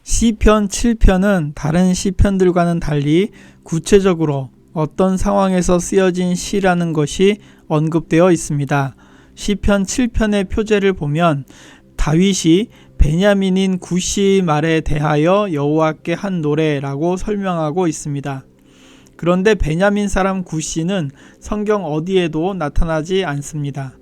시편 7편은 다른 시편들과는 달리 구체적으로 어떤 상황에서 쓰여진 시라는 것이 언급되어 있습니다. 시편 7편의 표제를 보면 다윗이 베냐민인 구시의 말에 대하여 여호와께 한 노래라고 설명하고 있습니다. 그런데 베냐민 사람 구시는 성경 어디에도 나타나지 않습니다.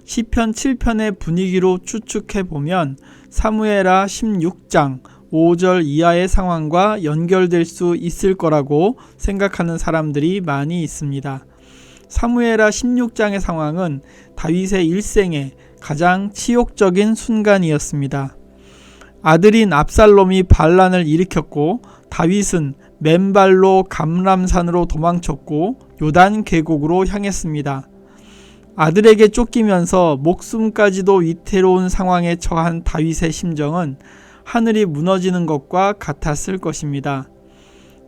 시편 7편의 분위기로 추측해 보면 사무엘하 16장 5절 이하의 상황과 연결될 수 있을 거라고 생각하는 사람들이 많이 있습니다. 사무엘하 16장의 상황은 다윗의 일생에 가장 치욕적인 순간이었습니다. 아들인 압살롬이 반란을 일으켰고 다윗은 맨발로 감람산으로 도망쳤고 요단 계곡으로 향했습니다. 아들에게 쫓기면서 목숨까지도 위태로운 상황에 처한 다윗의 심정은 하늘이 무너지는 것과 같았을 것입니다.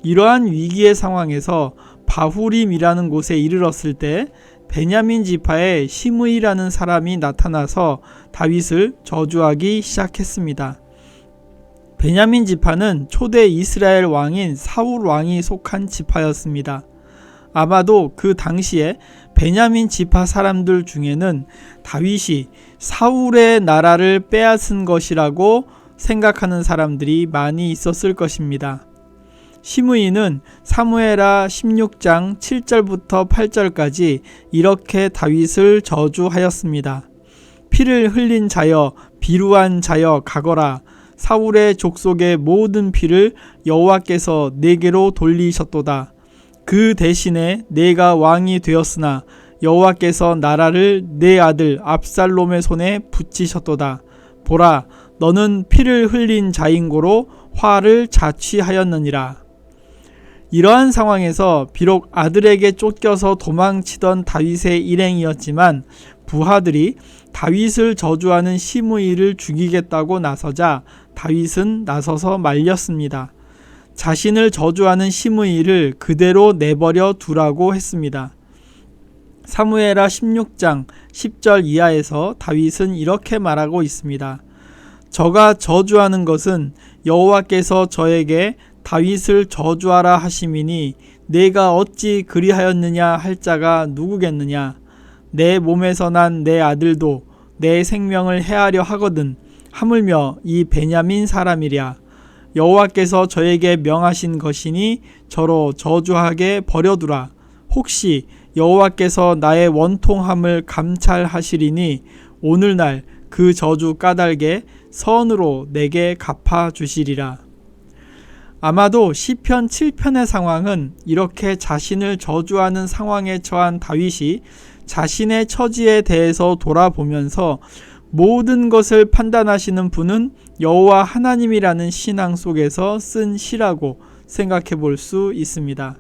이러한 위기의 상황에서 바후림이라는 곳에 이르렀을 때 베냐민 지파의 시므이라는 사람이 나타나서 다윗을 저주하기 시작했습니다. 베냐민 지파는 초대 이스라엘 왕인 사울 왕이 속한 지파였습니다. 아마도 그 당시에 베냐민 지파 사람들 중에는 다윗이 사울의 나라를 빼앗은 것이라고 생각하는 사람들이 많이 있었을 것입니다. 시므이는 사무엘하 16장 7절부터 8절까지 이렇게 다윗을 저주하였습니다. 피를 흘린 자여 비루한 자여 가거라. 사울의 족속의 모든 피를 여호와께서 내게로 돌리셨도다. 그 대신에 내가 왕이 되었으나 여호와께서 나라를 내 아들 압살롬의 손에 붙이셨도다. 보라, 너는 피를 흘린 자인고로 화를 자취하였느니라. 이러한 상황에서 비록 아들에게 쫓겨서 도망치던 다윗의 일행이었지만 부하들이 다윗을 저주하는 시므이를 죽이겠다고 나서자 다윗은 나서서 말렸습니다. 자신을 저주하는 시므이를 그대로 내버려 두라고 했습니다. 사무엘하 16장 10절 이하에서 다윗은 이렇게 말하고 있습니다. 저가 저주하는 것은 여호와께서 저에게 다윗을 저주하라 하심이니 내가 어찌 그리하였느냐 할 자가 누구겠느냐. 내 몸에서 난 내 아들도 내 생명을 해하려 하거든 하물며 이 베냐민 사람이랴. 여호와께서 저에게 명하신 것이니 저로 저주하게 버려두라. 혹시 여호와께서 나의 원통함을 감찰하시리니 오늘날 그 저주 까닭에 선으로 내게 갚아주시리라. 아마도 시편 7편의 상황은 이렇게 자신을 저주하는 상황에 처한 다윗이 자신의 처지에 대해서 돌아보면서 모든 것을 판단하시는 분은 여호와 하나님이라는 신앙 속에서 쓴 시라고 생각해 볼 수 있습니다.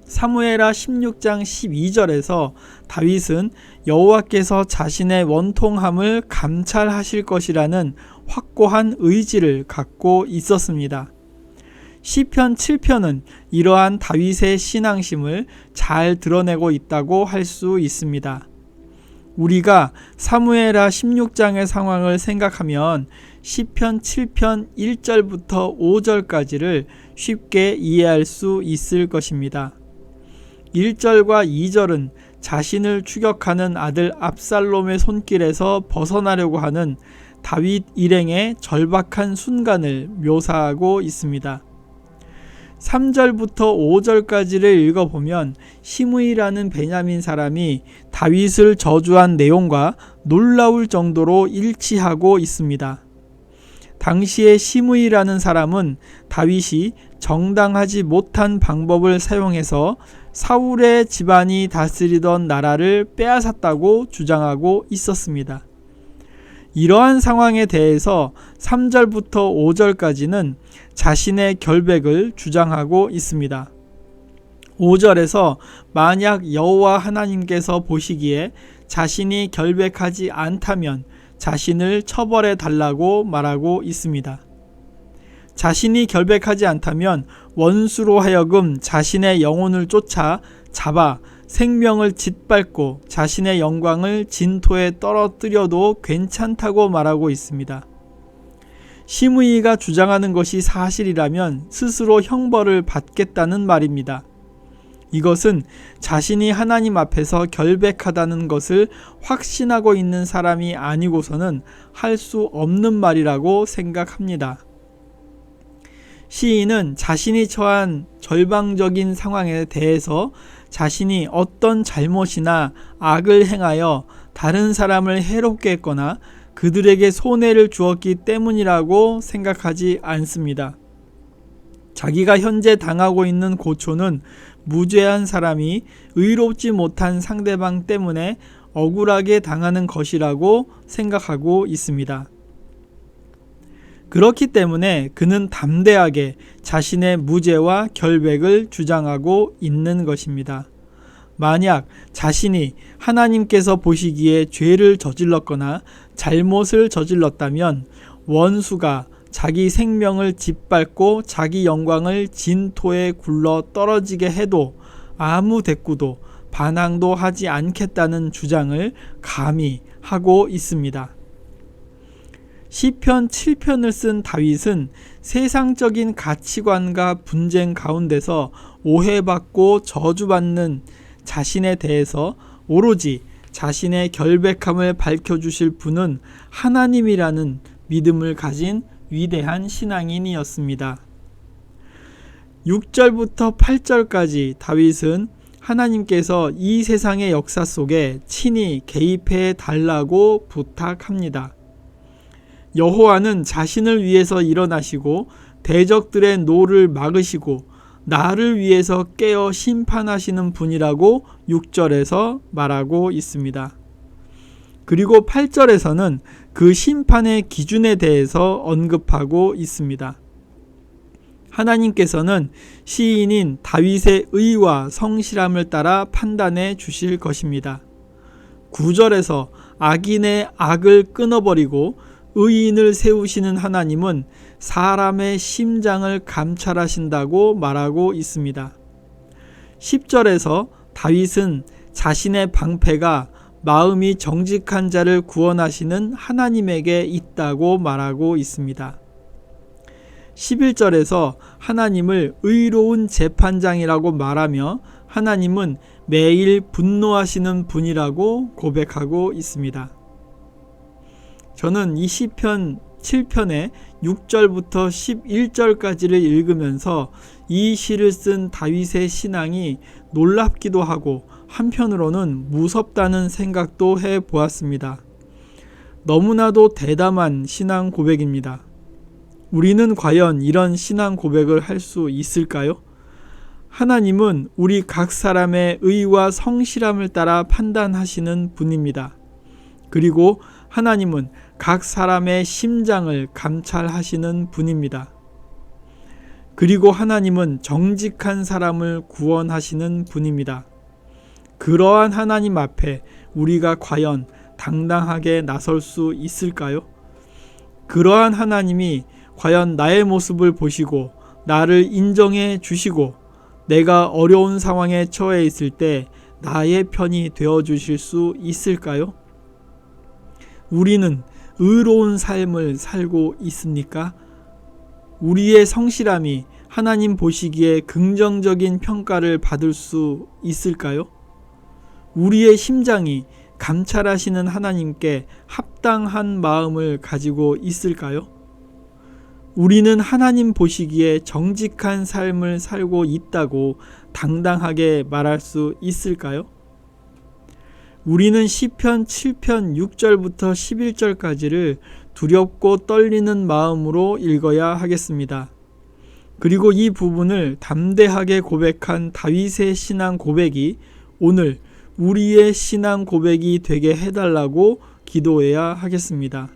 사무엘하 16장 12절에서 다윗은 여호와께서 자신의 원통함을 감찰하실 것이라는 확고한 의지를 갖고 있었습니다. 시편 7편은 이러한 다윗의 신앙심을 잘 드러내고 있다고 할 수 있습니다. 우리가 사무엘하 16장의 상황을 생각하면 시편 7편 1절부터 5절까지를 쉽게 이해할 수 있을 것입니다. 1절과 2절은 자신을 추격하는 아들 압살롬의 손길에서 벗어나려고 하는 다윗 일행의 절박한 순간을 묘사하고 있습니다. 3절부터 5절까지를 읽어보면 시므이라는 베냐민 사람이 다윗을 저주한 내용과 놀라울 정도로 일치하고 있습니다. 당시에 시므이라는 사람은 다윗이 정당하지 못한 방법을 사용해서 사울의 집안이 다스리던 나라를 빼앗았다고 주장하고 있었습니다. 이러한 상황에 대해서 3절부터 5절까지는 자신의 결백을 주장하고 있습니다. 5절에서 만약 여호와 하나님께서 보시기에 자신이 결백하지 않다면 자신을 처벌해 달라고 말하고 있습니다. 자신이 결백하지 않다면 원수로 하여금 자신의 영혼을 쫓아 잡아 생명을 짓밟고 자신의 영광을 진토에 떨어뜨려도 괜찮다고 말하고 있습니다. 시므이가 주장하는 것이 사실이라면 스스로 형벌을 받겠다는 말입니다. 이것은 자신이 하나님 앞에서 결백하다는 것을 확신하고 있는 사람이 아니고서는 할 수 없는 말이라고 생각합니다. 시인은 자신이 처한 절망적인 상황에 대해서 자신이 어떤 잘못이나 악을 행하여 다른 사람을 해롭게 했거나 그들에게 손해를 주었기 때문이라고 생각하지 않습니다. 자기가 현재 당하고 있는 고초는 무죄한 사람이 의롭지 못한 상대방 때문에 억울하게 당하는 것이라고 생각하고 있습니다. 그렇기 때문에 그는 담대하게 자신의 무죄와 결백을 주장하고 있는 것입니다. 만약 자신이 하나님께서 보시기에 죄를 저질렀거나 잘못을 저질렀다면 원수가 자기 생명을 짓밟고 자기 영광을 진토에 굴러 떨어지게 해도 아무 대꾸도 반항도 하지 않겠다는 주장을 감히 하고 있습니다. 시편 7편을 쓴 다윗은 세상적인 가치관과 분쟁 가운데서 오해받고 저주받는 자신에 대해서 오로지 자신의 결백함을 밝혀주실 분은 하나님이라는 믿음을 가진 위대한 신앙인이었습니다. 6절부터 8절까지 다윗은 하나님께서 이 세상의 역사 속에 친히 개입해 달라고 부탁합니다. 여호와는 자신을 위해서 일어나시고 대적들의 노를 막으시고 나를 위해서 깨어 심판하시는 분이라고 6절에서 말하고 있습니다. 그리고 8절에서는 그 심판의 기준에 대해서 언급하고 있습니다. 하나님께서는 시인인 다윗의 의와 성실함을 따라 판단해 주실 것입니다. 9절에서 악인의 악을 끊어버리고 의인을 세우시는 하나님은 사람의 심장을 감찰하신다고 말하고 있습니다. 10절에서 다윗은 자신의 방패가 마음이 정직한 자를 구원하시는 하나님에게 있다고 말하고 있습니다. 11절에서 하나님을 의로운 재판장이라고 말하며 하나님은 매일 분노하시는 분이라고 고백하고 있습니다. 저는 이 시편 7편의 6절부터 11절까지를 읽으면서 이 시를 쓴 다윗의 신앙이 놀랍기도 하고 한편으로는 무섭다는 생각도 해보았습니다. 너무나도 대담한 신앙 고백입니다. 우리는 과연 이런 신앙 고백을 할 수 있을까요? 하나님은 우리 각 사람의 의와 성실함을 따라 판단하시는 분입니다. 그리고 하나님은 각 사람의 심장을 감찰하시는 분입니다. 그리고 하나님은 정직한 사람을 구원하시는 분입니다. 그러한 하나님 앞에 우리가 과연 당당하게 나설 수 있을까요? 그러한 하나님이 과연 나의 모습을 보시고 나를 인정해 주시고 내가 어려운 상황에 처해 있을 때 나의 편이 되어 주실 수 있을까요? 우리는 의로운 삶을 살고 있습니까? 우리의 성실함이 하나님 보시기에 긍정적인 평가를 받을 수 있을까요? 우리의 심장이 감찰하시는 하나님께 합당한 마음을 가지고 있을까요? 우리는 하나님 보시기에 정직한 삶을 살고 있다고 당당하게 말할 수 있을까요? 우리는 시편 7편 6절부터 11절까지를 두렵고 떨리는 마음으로 읽어야 하겠습니다. 그리고 이 부분을 담대하게 고백한 다윗의 신앙 고백이 오늘 우리의 신앙 고백이 되게 해달라고 기도해야 하겠습니다.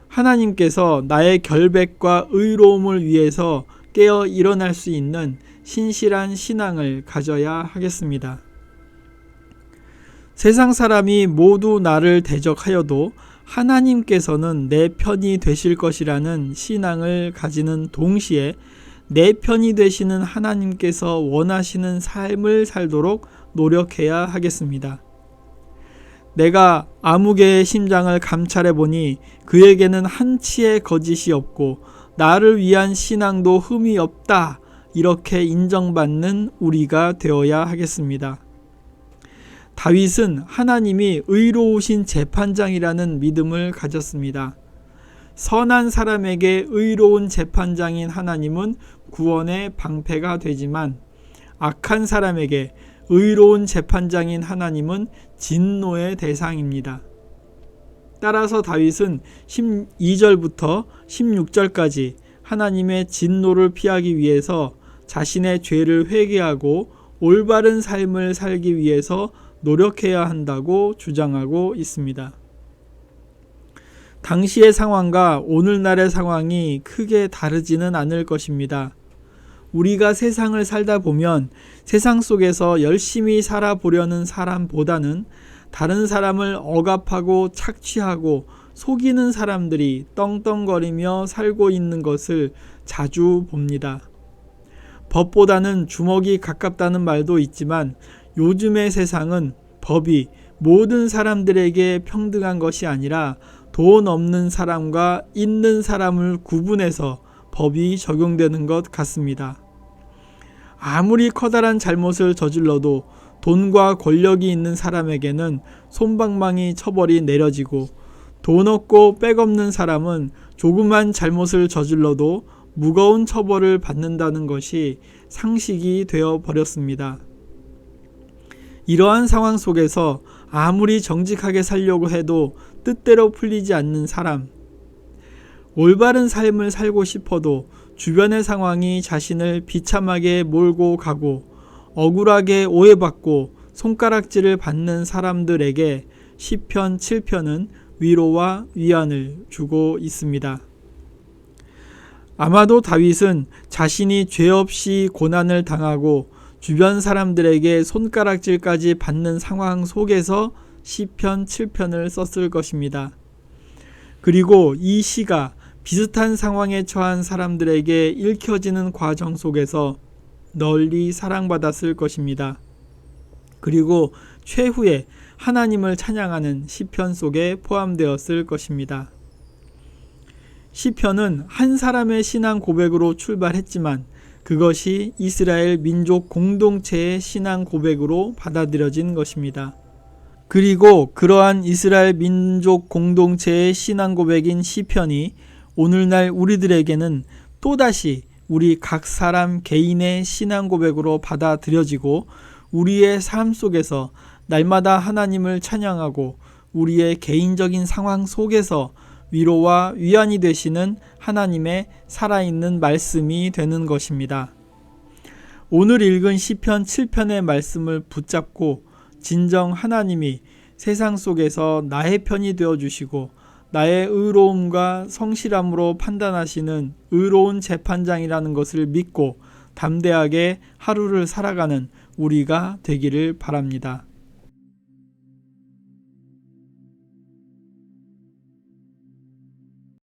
하나님께서 나의 결백과 의로움을 위해서 깨어 일어날 수 있는 신실한 신앙을 가져야 하겠습니다. 세상 사람이 모두 나를 대적하여도 하나님께서는 내 편이 되실 것이라는 신앙을 가지는 동시에 내 편이 되시는 하나님께서 원하시는 삶을 살도록 노력해야 하겠습니다. 내가 아무개의 심장을 감찰해 보니 그에게는 한치의 거짓이 없고 나를 위한 신앙도 흠이 없다. 이렇게 인정받는 우리가 되어야 하겠습니다. 다윗은 하나님이 의로우신 재판장이라는 믿음을 가졌습니다. 선한 사람에게 의로운 재판장인 하나님은 구원의 방패가 되지만 악한 사람에게 의로운 재판장인 하나님은 진노의 대상입니다. 따라서 다윗은 12절부터 16절까지 하나님의 진노를 피하기 위해서 자신의 죄를 회개하고 올바른 삶을 살기 위해서 노력해야 한다고 주장하고 있습니다. 당시의 상황과 오늘날의 상황이 크게 다르지는 않을 것입니다. 우리가 세상을 살다 보면 세상 속에서 열심히 살아보려는 사람보다는 다른 사람을 억압하고 착취하고 속이는 사람들이 떵떵거리며 살고 있는 것을 자주 봅니다. 법보다는 주먹이 가깝다는 말도 있지만 요즘의 세상은 법이 모든 사람들에게 평등한 것이 아니라 돈 없는 사람과 있는 사람을 구분해서 법이 적용되는 것 같습니다. 아무리 커다란 잘못을 저질러도 돈과 권력이 있는 사람에게는 솜방망이 처벌이 내려지고 돈 없고 백 없는 사람은 조그만 잘못을 저질러도 무거운 처벌을 받는다는 것이 상식이 되어 버렸습니다. 이러한 상황 속에서 아무리 정직하게 살려고 해도 뜻대로 풀리지 않는 사람, 올바른 삶을 살고 싶어도 주변의 상황이 자신을 비참하게 몰고 가고 억울하게 오해받고 손가락질을 받는 사람들에게 시편 7편은 위로와 위안을 주고 있습니다. 아마도 다윗은 자신이 죄 없이 고난을 당하고 주변 사람들에게 손가락질까지 받는 상황 속에서 시편 7편을 썼을 것입니다. 그리고 이 시가 비슷한 상황에 처한 사람들에게 읽혀지는 과정 속에서 널리 사랑받았을 것입니다. 그리고 최후에 하나님을 찬양하는 시편 속에 포함되었을 것입니다. 시편은 한 사람의 신앙 고백으로 출발했지만 그것이 이스라엘 민족 공동체의 신앙 고백으로 받아들여진 것입니다. 그리고 그러한 이스라엘 민족 공동체의 신앙 고백인 시편이 오늘날 우리들에게는 또다시 우리 각 사람 개인의 신앙 고백으로 받아들여지고 우리의 삶 속에서 날마다 하나님을 찬양하고 우리의 개인적인 상황 속에서 위로와 위안이 되시는 하나님의 살아있는 말씀이 되는 것입니다. 오늘 읽은 시편 7편의 말씀을 붙잡고 진정 하나님이 세상 속에서 나의 편이 되어주시고 나의 의로움과 성실함으로 판단하시는 의로운 재판장이라는 것을 믿고 담대하게 하루를 살아가는 우리가 되기를 바랍니다.